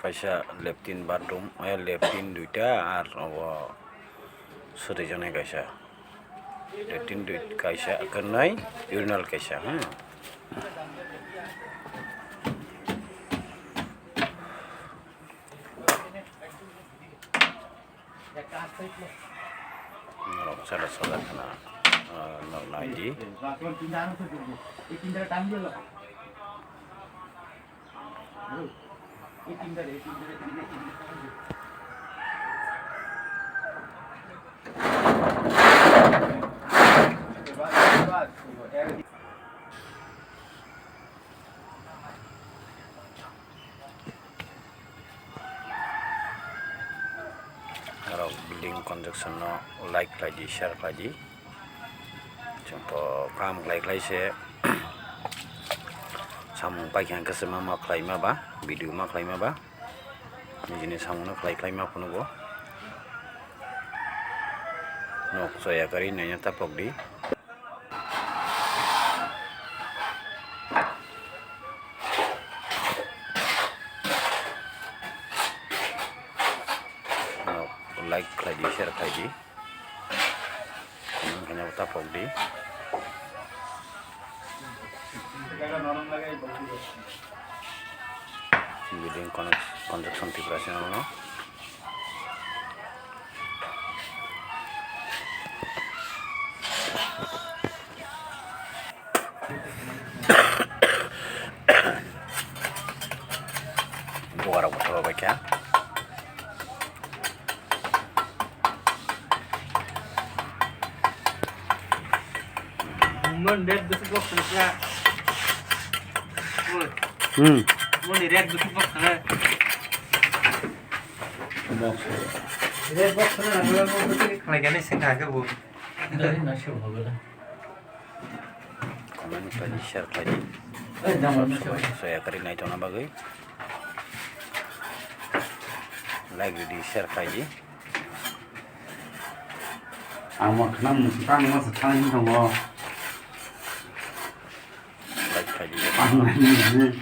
kaisa leptin bathroom leptin duita ar suri jone kaisa leptin kaisa kanai urinal kaisa Sada sada kana naiji building construction no like lagi share lagi contoh kam like se samung paikhan kesema ma khlaima ba video ma khlaima ba nijini samung na khlaima phuno bo nok soya kari nanya tapok di like lagi share lagi kanya tapok di building construction preparation no buara botol baca Mun red besi box na. Mun red besi box na. box Red box na agla mo besi khlagani singha ke bu. Dari nasi hoga. comment lagi share lagi saya kari naik chona bagai like di share lagi Amak nam musang mas tang dong. like lagi